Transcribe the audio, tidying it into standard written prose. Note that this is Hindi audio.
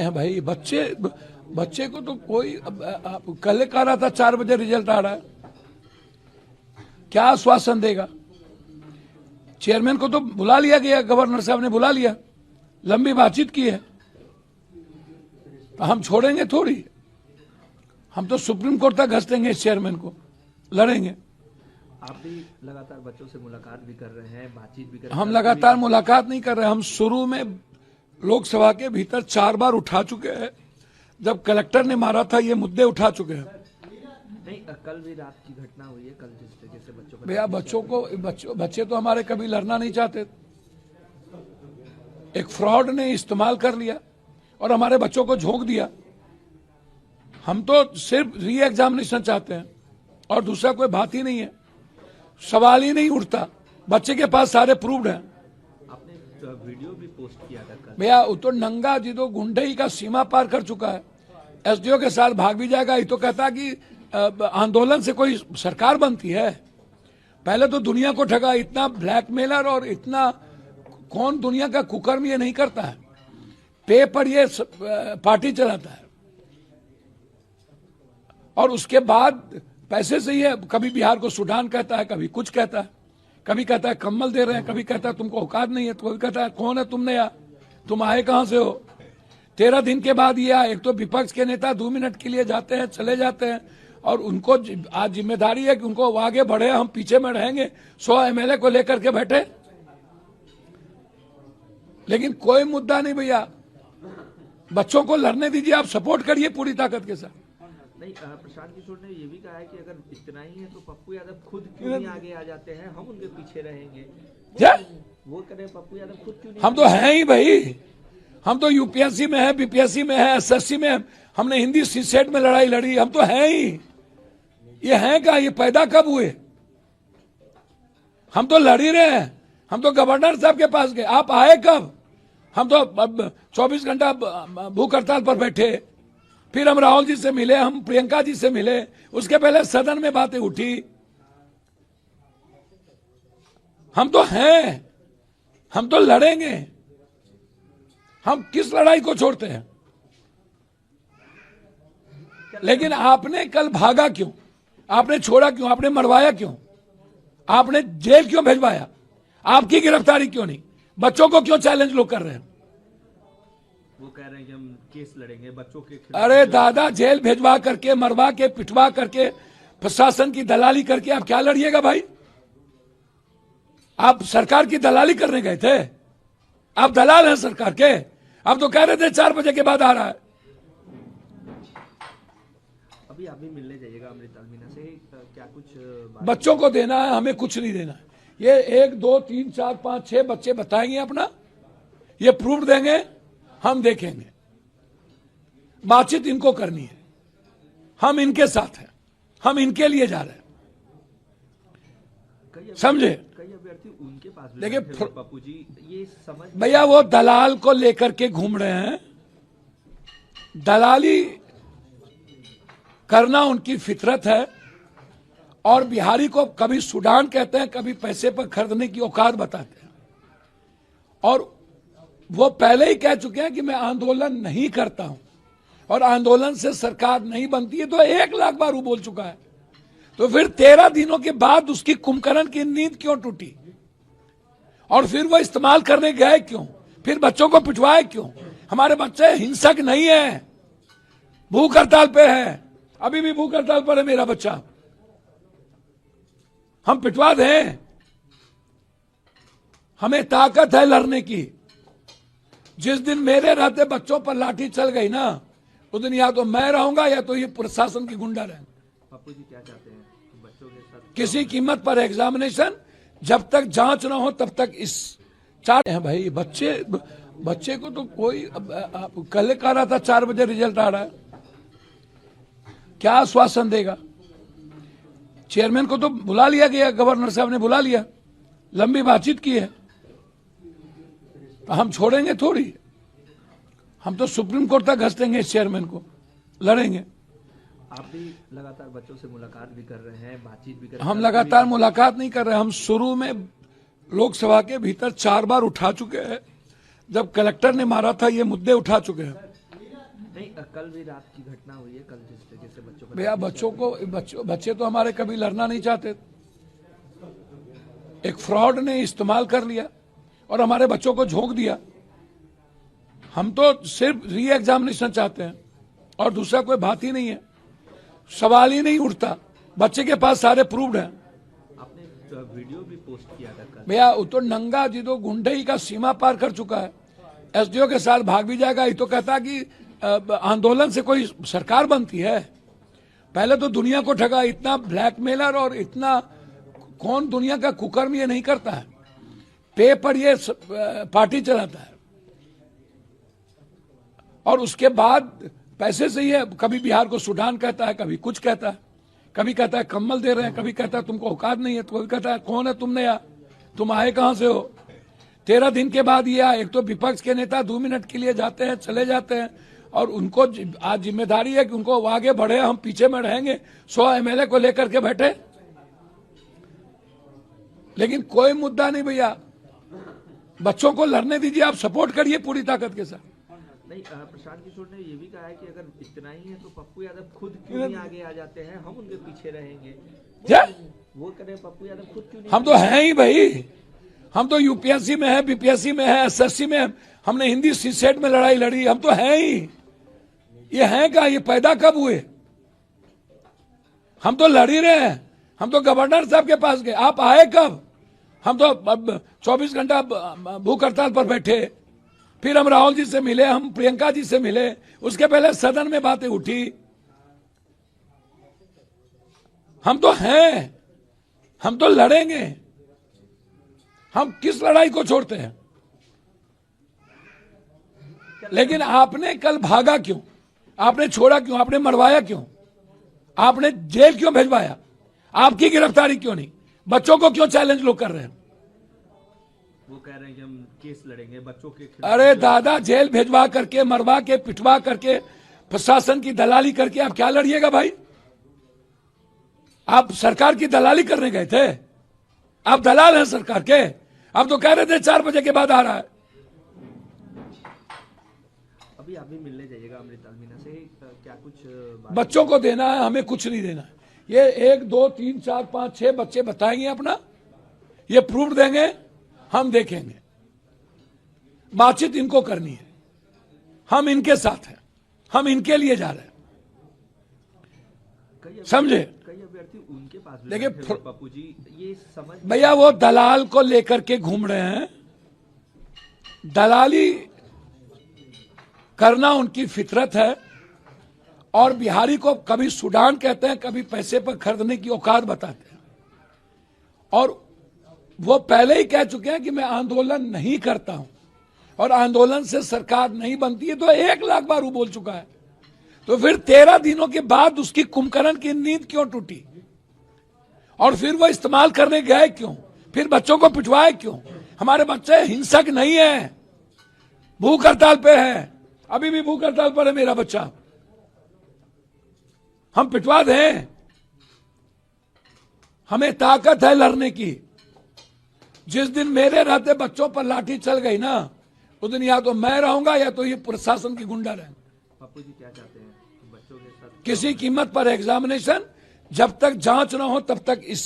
हैं भाई? बच्चे को तो कोई कल कह रहा था 4 बजे रिजल्ट आ रहा है, क्या आश्वासन देगा? चेयरमैन को तो बुला लिया गया, गवर्नर साहब ने बुला लिया, लंबी बातचीत की है, हम छोड़ेंगे थोड़ी। हम तो सुप्रीम कोर्ट तक घसीटेंगे इस चेयरमैन को, लड़ेंगे। आप भी लगातार बच्चों से मुलाकात भी कर रहे हैं, बातचीत भी कर रहे हैं। हम लगातार मुलाकात नहीं कर रहे, हम शुरू में लोकसभा के भीतर 4 बार उठा चुके हैं। जब कलेक्टर ने मारा था ये मुद्दे उठा चुके हैं। नहीं, कल भी रात की घटना हुई है, कल जिस तरीके से बच्चों पर भैया बच्चे तो हमारे कभी लड़ना नहीं चाहते, एक फ्रॉड ने इस्तेमाल कर लिया और हमारे बच्चों को झोंक दिया। हम तो सिर्फ री एग्जामिनेशन चाहते हैं और दूसरा कोई बात ही नहीं है, सवाल ही नहीं उठता। बच्चे के पास सारे प्रूव्ड हैं। आपने वीडियो भी पोस्ट किया था कल। भैया वो तो नंगा जिदो गुंडई का सीमा पार कर चुका है, एसडीओ के साथ भाग भी जाएगा। ये तो कहता कि आंदोलन से कोई सरकार बनती है? पहले तो दुनिया को ठगा, इतना ब्लैकमेलर और इतना कौन दुनिया का कुकर्म ये नहीं करता है। पे पर ये पार्टी चलाता है और उसके बाद पैसे से ये कभी बिहार को सूडान कहता है, कभी कुछ कहता है, कभी कहता है कम्बल दे रहे हैं, कभी कहता है तुमको औकात नहीं है, तो कभी कहता है कौन है तुमने यार, तुम आए कहां से हो? 13 दिन के बाद ये आए। एक तो विपक्ष के नेता 2 मिनट के लिए जाते हैं, चले जाते हैं और उनको आज जिम्मेदारी है कि उनको आगे बढ़े, हम पीछे में रहेंगे। 100 एमएलए को लेकर के बैठे, लेकिन कोई मुद्दा नहीं भैया। बच्चों को लड़ने दीजिए, आप सपोर्ट करिए पूरी ताकत के साथ। नहीं, प्रशांत किशोर ने ये भी कहा है कि अगर इतना ही है तो पप्पू यादव खुद क्यों नहीं आगे आ जाते हैं, हम उनके पीछे रहेंगे। वो कह रहे पप्पू यादव खुद क्यों नहीं? हम तो हैं ही भाई, हम तो यूपीएससी में है, बीपीएससी में है, एसएससी में है, हमने हिंदी सीसेट में लड़ाई लड़ी, हम तो हैं ही। ये हैं क्या? ये पैदा कब हुए? हम तो लड़ ही रहे हैं। हम तो गवर्नर साहब के पास गए, आप आए कब? हम तो 24 घंटा भूख हड़ताल पर बैठे, फिर हम राहुल जी से मिले, हम प्रियंका जी से मिले, उसके पहले सदन में बातें उठी। हम तो हैं, हम तो लड़ेंगे। हम किस लड़ाई को छोड़ते हैं? लेकिन आपने कल भागा क्यों? आपने छोड़ा क्यों? आपने मरवाया क्यों? आपने जेल क्यों भिजवाया? आपकी गिरफ्तारी क्यों नहीं? बच्चों को क्यों चैलेंज लोग कर रहे हैं? वो कह रहे हैं कि हम केस लड़ेंगे बच्चों के खिलाफ। अरे दादा, जेल भेजवा करके, मरवा के, पिटवा करके, प्रशासन की दलाली करके आप क्या लड़िएगा भाई? आप सरकार की दलाली करने गए थे? आप दलाल हैं सरकार के। आप तो कह रहे थे 4 बजे के बाद आ रहा है। अभी आप भी मिलने जाइएगा अमृता मीना से, क्या कुछ बच्चों को देना है, हमें कुछ नहीं देना है। ये 1 2 3 4 5 6 बच्चे बताएंगे अपना, ये प्रूफ देंगे, हम देखेंगे। बातचीत इनको करनी है, हम इनके साथ हैं, हम इनके लिए जा रहे हैं, समझे? कई अभ्यर्थी उनके पास देखिए पप्पू जी, ये समझ भैया वो दलाल को लेकर के घूम रहे हैं। दलाली करना उनकी फितरत है और बिहारी को कभी सूडान कहते हैं, कभी पैसे पर खरीदने की औकात बताते हैं। और वो पहले ही कह चुके हैं कि मैं आंदोलन नहीं करता हूं और आंदोलन से सरकार नहीं बनती है, तो 1 लाख बार वो बोल चुका है। तो फिर 13 दिनों के बाद उसकी कुंभकर्ण की नींद क्यों टूटी? और फिर वो इस्तेमाल करने गए क्यों? फिर बच्चों को पिटवाए क्यों? हमारे बच्चे हिंसक नहीं है, भूख हड़ताल पे है, अभी भी भूख हड़ताल पर है मेरा बच्चा। हम पिटवा दें? हमें ताकत है लड़ने की। जिस दिन मेरे रहते बच्चों पर लाठी चल गई ना, उस दिन या तो मैं रहूंगा या तो ये प्रशासन की गुंडा रहेंगे। पप्पू जी क्या चाहते हैं बच्चों के साथ? किसी कीमत पर एग्जामिनेशन, जब तक जांच ना हो तब तक इस 4 हैं भाई। बच्चे को तो कोई कल कह रहा था 4 बजे रिजल्ट आ रहा है, क्या आश्वासन देगा? चेयरमैन को तो बुला लिया गया, गवर्नर साहब ने बुला लिया, लंबी बातचीत की है, हम छोड़ेंगे थोड़ी। हम तो सुप्रीम कोर्ट तक घसीटेंगे इस चेयरमैन को, लड़ेंगे। आप भी लगातार बच्चों से मुलाकात भी कर रहे हैं, बातचीत भी कर रहे हैं। हम लगातार मुलाकात नहीं कर रहे, हम शुरू में लोकसभा के भीतर 4 बार उठा चुके हैं। जब कलेक्टर ने मारा था ये मुद्दे उठा चुके हैं। नहीं, कल भी रात की घटना हुई है, कल जिस तरीके से बच्चों पर भैया बच्चे तो हमारे कभी लड़ना नहीं चाहते। एक फ्रॉड ने इस्तेमाल कर लिया और हमारे बच्चों को झोंक दिया। हम तो सिर्फ री एग्जामिनेशन चाहते हैं और दूसरा कोई बात ही नहीं है, सवाल ही नहीं उठता। बच्चे के पास सारे प्रूव्ड हैं। आपने वीडियो भी पोस्ट किया था कल। भैया वो तो नंगा जी तो गुंडई का सीमा पार कर चुका है, एसडीओ के साथ भाग भी जाएगा। ये तो कहता कि आंदोलन से कोई सरकार बनती है। पहले तो दुनिया को ठगा, इतना ब्लैकमेलर और इतना कौन दुनिया का कुकर्म ये नहीं करता है। पे पर ये पार्टी चलाता है और उसके बाद पैसे से ये कभी बिहार को सूडान कहता है, कभी कुछ कहता है, कभी कहता है कम्बल दे रहे हैं, कभी कहता है तुमको औकात नहीं है, तो कभी कहता है कौन है तुमने यार, तुम आए कहां से हो। 13 दिन के बाद ये आए। एक तो विपक्ष के नेता 2 मिनट के लिए जाते हैं, चले जाते हैं और उनको आज जिम्मेदारी है कि उनको आगे बढ़े, हम पीछे में रहेंगे। 100 एमएलए को लेकर के बैठे, लेकिन कोई मुद्दा नहीं भैया। बच्चों को लड़ने दीजिए, आप सपोर्ट करिए पूरी ताकत के साथ। नहीं, प्रशांत किशोर ने ये भी कहा है कि अगर इतना ही है तो पप्पू यादव खुद क्यों नहीं आगे आ जाते हैं, हम उनके पीछे रहेंगे। वो कह रहे पप्पू यादव खुद क्यों नहीं। हम तो हैं ही भाई, हम तो यूपीएससी में है, बीपीएससी में है, एसएससी में है, हमने हिंदी सीसेट में लड़ाई लड़ी, हम तो हैं ही। ये हैं क्या, ये पैदा कब हुए? हम तो लड़ ही रहे हैं। हम तो गवर्नर साहब के पास गए, आप आए कब? हम तो 24 घंटा भूख हड़ताल पर बैठे, फिर हम राहुल जी से मिले, हम प्रियंका जी से मिले, उसके पहले सदन में बातें उठी। हम तो हैं, हम तो लड़ेंगे। हम किस लड़ाई को छोड़ते हैं? लेकिन आपने कल भागा क्यों? आपने छोड़ा क्यों? आपने मरवाया क्यों? आपने जेल क्यों भिजवाया? आपकी गिरफ्तारी क्यों नहीं? बच्चों को क्यों चैलेंज लोग कर रहे हैं? वो कह रहे हैं कि हम केस लड़ेंगे बच्चों के खिलाफ। अरे दादा, जेल भिजवा करके, मरवा के, पिटवा करके, प्रशासन की दलाली करके आप क्या लड़िएगा भाई? आप सरकार की दलाली करने गए थे? आप दलाल हैं सरकार के। आप तो कह रहे थे 4 बजे के बाद आ रहा है। अभी आप भी मिलने जाइएगा अमृता मीना से, क्या कुछ बच्चों को देना है, हमें कुछ नहीं देना है। ये 1 2 3 4 5 6 बच्चे बताएंगे अपना, ये प्रूफ देंगे, हम देखेंगे। बातचीत इनको करनी है, हम इनके साथ हैं, हम इनके लिए जा रहे हैं, समझे? कई अभ्यर्थी उनके पास भी देखिए पप्पू जी, ये समझ भैया वो दलाल को लेकर के घूम रहे हैं। दलाली करना उनकी फितरत है और बिहारी को कभी सूडान कहते हैं, कभी पैसे पर खरीदने की औकात बताते हैं। और वो पहले ही कह चुके हैं कि मैं आंदोलन नहीं करता हूं और आंदोलन से सरकार नहीं बनती है, तो 1 लाख बार वो बोल चुका है। तो फिर 13 दिनों के बाद उसकी कुंभकर्ण की नींद क्यों टूटी? और फिर वो इस्तेमाल करने गए क्यों? फिर बच्चों को पिटवाए क्यों? हमारे बच्चे हिंसक नहीं है, भूख हड़ताल पे है, अभी भी भूख हड़ताल पर है मेरा बच्चा। हम पिटवा दें? हमें ताकत है लड़ने की। जिस दिन मेरे रहते बच्चों पर लाठी चल गई ना, उस दिन या तो मैं रहूंगा या तो ये प्रशासन की गुंडा रहेंगे। पप्पू जी क्या चाहते हैं बच्चों के साथ? किसी कीमत पर एग्जामिनेशन, जब तक जांच ना हो तब तक इस